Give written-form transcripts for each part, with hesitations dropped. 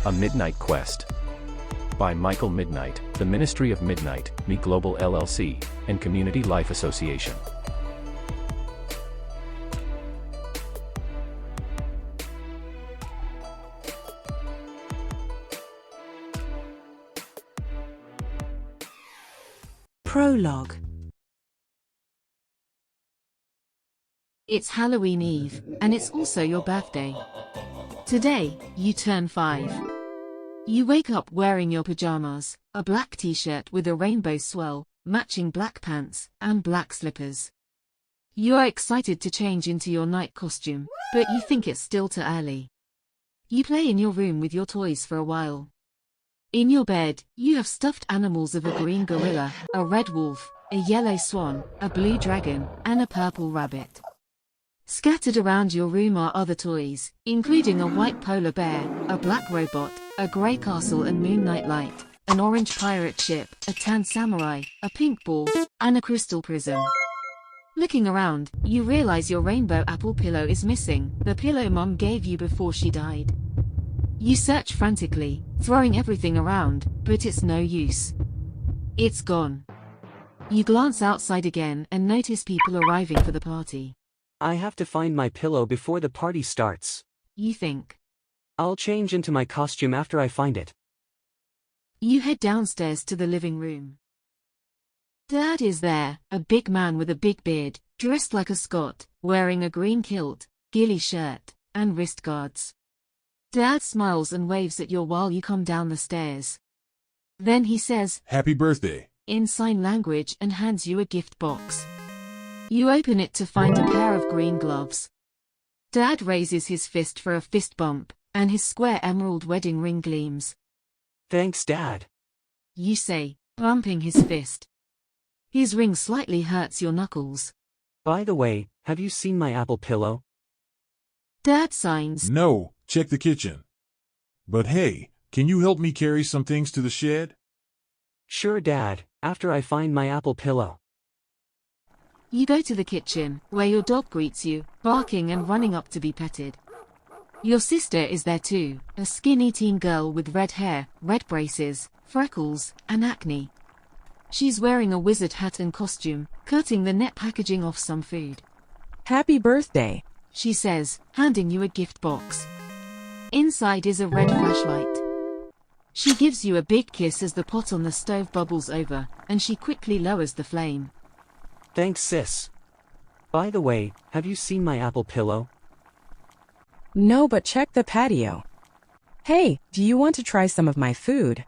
A Midnight Quest. By Michael MidKnight, the Ministry of MidKnight, Me Global LLC, and Community Life Association. Prologue. It's Halloween Eve, and it's also your birthday. Today, you turn 5. You wake up wearing your pajamas, a black t-shirt with a rainbow swirl, matching black pants, and black slippers. You are excited to change into your night costume, but you think it's still too early. You play in your room with your toys for a while. In your bed, you have stuffed animals of a green gorilla, a red wolf, a yellow swan, a blue dragon, and a purple rabbit. Scattered around your room are other toys, including a white polar bear, a black robot, a grey castle and moon night light, an orange pirate ship, a tan samurai, a pink ball, and a crystal prism. Looking around, you realize your rainbow apple pillow is missing, the pillow Mom gave you before she died. You search frantically, throwing everything around, but it's no use. It's gone. You glance outside again and notice people arriving for the party. I have to find my pillow before the party starts. You think. I'll change into my costume after I find it. You head downstairs to the living room. Dad is there, a big man with a big beard, dressed like a Scot, wearing a green kilt, ghillie shirt, and wrist guards. Dad smiles and waves at you while you come down the stairs. Then he says, "Happy birthday," in sign language and hands you a gift box. You open it to find a pair of green gloves. Dad raises his fist for a fist bump, and his square emerald wedding ring gleams. Thanks, Dad. You say, bumping his fist. His ring slightly hurts your knuckles. By the way, have you seen my apple pillow? Dad signs. "No, check the kitchen. But hey, can you help me carry some things to the shed?" Sure, Dad, after I find my apple pillow. You go to the kitchen, where your dog greets you, barking and running up to be petted. Your sister is there too, a skinny teen girl with red hair, red braces, freckles, and acne. She's wearing a wizard hat and costume, cutting the net packaging off some food. "Happy birthday," she says, handing you a gift box. Inside is a red flashlight. She gives you a big kiss as the pot on the stove bubbles over, and she quickly lowers the flame. Thanks, sis. By the way, have you seen my apple pillow? "No, but check the patio. Hey, do you want to try some of my food?"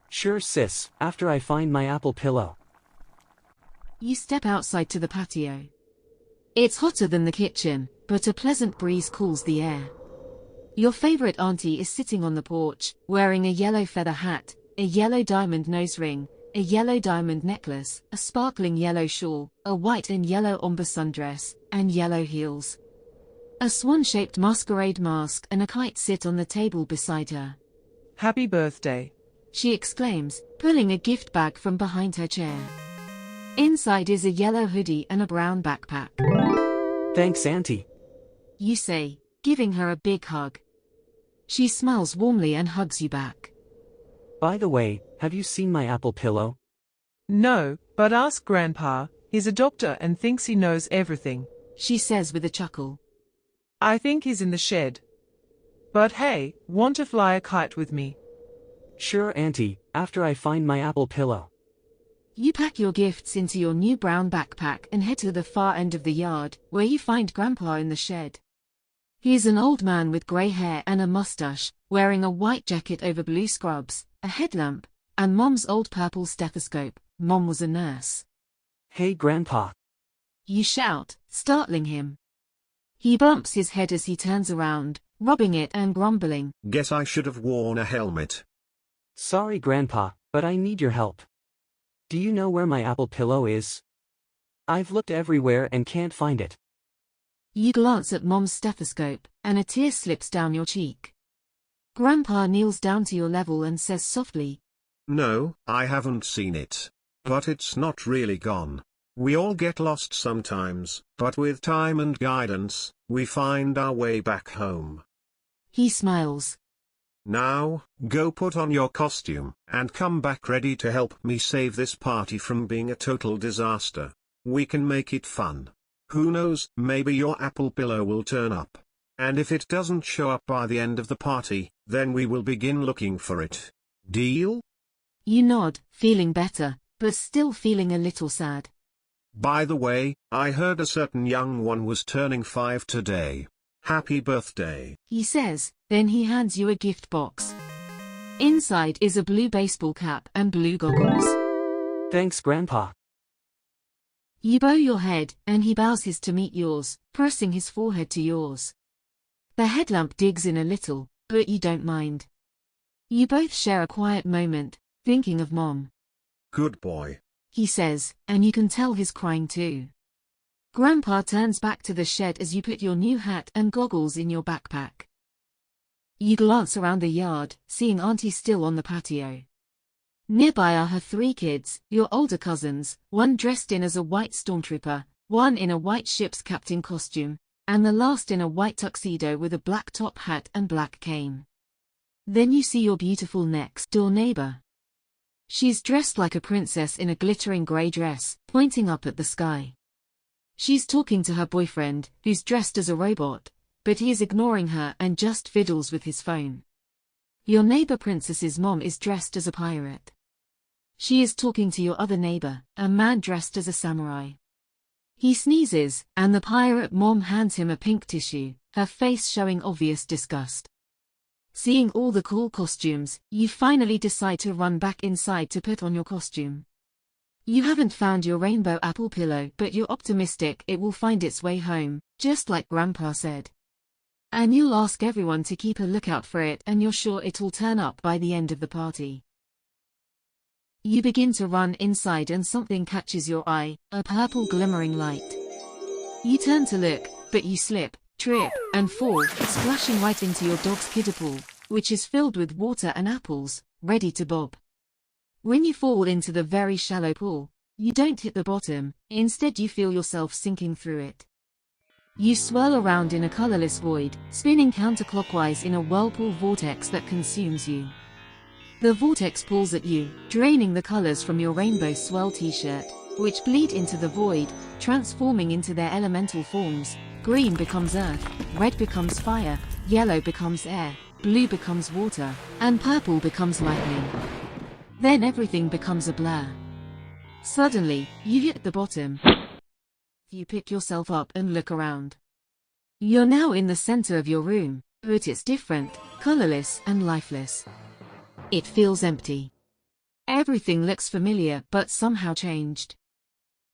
Sure, sis, after I find my apple pillow. You step outside to the patio. It's hotter than the kitchen, but a pleasant breeze cools the air. Your favorite auntie is sitting on the porch, wearing a yellow feather hat, a yellow diamond nose ring, a yellow diamond necklace, a sparkling yellow shawl, a white and yellow ombre sundress, and yellow heels. A swan-shaped masquerade mask and a kite sit on the table beside her. "Happy birthday," she exclaims, pulling a gift bag from behind her chair. Inside is a yellow hoodie and a brown backpack. Thanks, Auntie. You say, giving her a big hug. She smiles warmly and hugs you back. By the way, have you seen my apple pillow? "No, but ask Grandpa, he's a doctor and thinks he knows everything. She says with a chuckle. I think he's in the shed. But hey, want to fly a kite with me?" Sure, Auntie, after I find my apple pillow. You pack your gifts into your new brown backpack and head to the far end of the yard, where you find Grandpa in the shed. He's an old man with grey hair and a mustache, wearing a white jacket over blue scrubs, a headlamp, and Mom's old purple stethoscope. Mom was a nurse. Hey, Grandpa. You shout, startling him. He bumps his head as he turns around, rubbing it and grumbling. "Guess I should have worn a helmet." Sorry, Grandpa, but I need your help. Do you know where my apple pillow is? I've looked everywhere and can't find it. You glance at Mom's stethoscope, and a tear slips down your cheek. Grandpa kneels down to your level and says softly, "No, I haven't seen it. But it's not really gone. We all get lost sometimes, but with time and guidance, we find our way back home." He smiles. Now, go put on your costume, and come back ready to help me save this party from being a total disaster. We can make it fun. Who knows, maybe your apple pillow will turn up. And if it doesn't show up by the end of the party, then we will begin looking for it. Deal? You nod, feeling better, but still feeling a little sad. By the way, I heard a certain young one was turning 5 today. Happy birthday. He says, then he hands you a gift box. Inside is a blue baseball cap and blue goggles. Thanks, Grandpa. You bow your head, and he bows his to meet yours, pressing his forehead to yours. The headlamp digs in a little, but you don't mind. You both share a quiet moment, thinking of Mom. Good boy, he says, and you can tell he's crying too. Grandpa turns back to the shed as you put your new hat and goggles in your backpack. You glance around the yard, seeing Auntie still on the patio. Nearby are her 3 kids, your older cousins, one dressed in as a white stormtrooper, one in a white ship's captain costume, and the last in a white tuxedo with a black top hat and black cane. Then you see your beautiful next-door neighbor. She's dressed like a princess in a glittering grey dress, pointing up at the sky. She's talking to her boyfriend, who's dressed as a robot, but he is ignoring her and just fiddles with his phone. Your neighbor princess's mom is dressed as a pirate. She is talking to your other neighbor, a man dressed as a samurai. He sneezes, and the pirate mom hands him a pink tissue, her face showing obvious disgust. Seeing all the cool costumes, you finally decide to run back inside to put on your costume. You haven't found your rainbow apple pillow, but you're optimistic it will find its way home, just like Grandpa said. And you'll ask everyone to keep a lookout for it, and you're sure it'll turn up by the end of the party. You begin to run inside and something catches your eye, a purple glimmering light. You turn to look, but you slip, trip, and fall, splashing right into your dog's kiddie pool, which is filled with water and apples, ready to bob. When you fall into the very shallow pool, you don't hit the bottom, instead you feel yourself sinking through it. You swirl around in a colorless void, spinning counterclockwise in a whirlpool vortex that consumes you. The vortex pulls at you, draining the colors from your rainbow swirl t-shirt, which bleed into the void, transforming into their elemental forms. Green becomes earth, red becomes fire, yellow becomes air, blue becomes water, and purple becomes lightning. Then everything becomes a blur. Suddenly, you hit the bottom. You pick yourself up and look around. You're now in the center of your room, but it's different, colorless and lifeless. It feels empty. Everything looks familiar but somehow changed.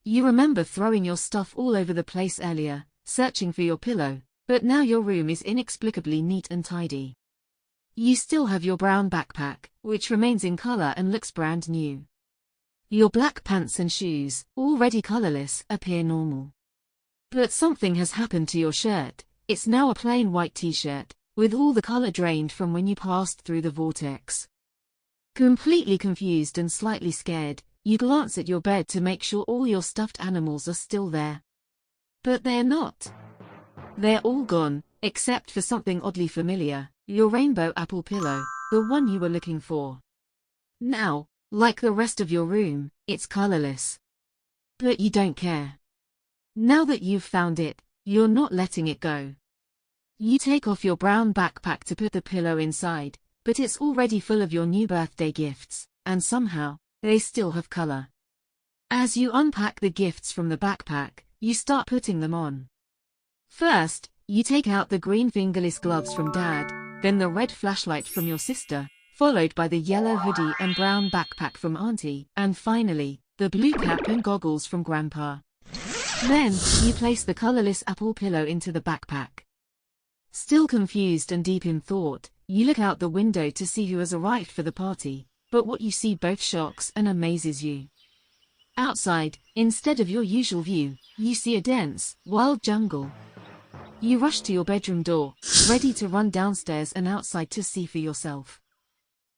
You remember throwing your stuff all over the place earlier, searching for your pillow, but now your room is inexplicably neat and tidy. You still have your brown backpack, which remains in color and looks brand new. Your black pants and shoes, already colorless, appear normal. But something has happened to your shirt. It's now a plain white t-shirt, with all the color drained from when you passed through the vortex. Completely confused and slightly scared, you glance at your bed to make sure all your stuffed animals are still there. But they're not. They're all gone, except for something oddly familiar, your rainbow apple pillow, the one you were looking for. Now, like the rest of your room, it's colorless. But you don't care. Now that you've found it, you're not letting it go. You take off your brown backpack to put the pillow inside, but it's already full of your new birthday gifts, and somehow, they still have color. As you unpack the gifts from the backpack, you start putting them on. First, you take out the green fingerless gloves from Dad, then the red flashlight from your sister, followed by the yellow hoodie and brown backpack from Auntie, and finally, the blue cap and goggles from Grandpa. Then, you place the colorless apple pillow into the backpack. Still confused and deep in thought, you look out the window to see who has arrived for the party, but what you see both shocks and amazes you. Outside, instead of your usual view, you see a dense, wild jungle. You rush to your bedroom door, ready to run downstairs and outside to see for yourself.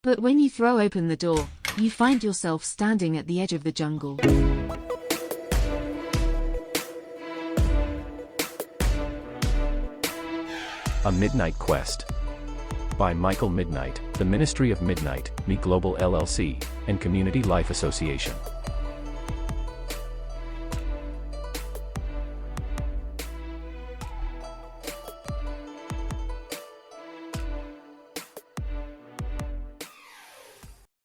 But when you throw open the door, you find yourself standing at the edge of the jungle. A Midnight Quest. By Michael MidKnight, the Ministry of MidKnight, Me Global LLC, and Community Life Association.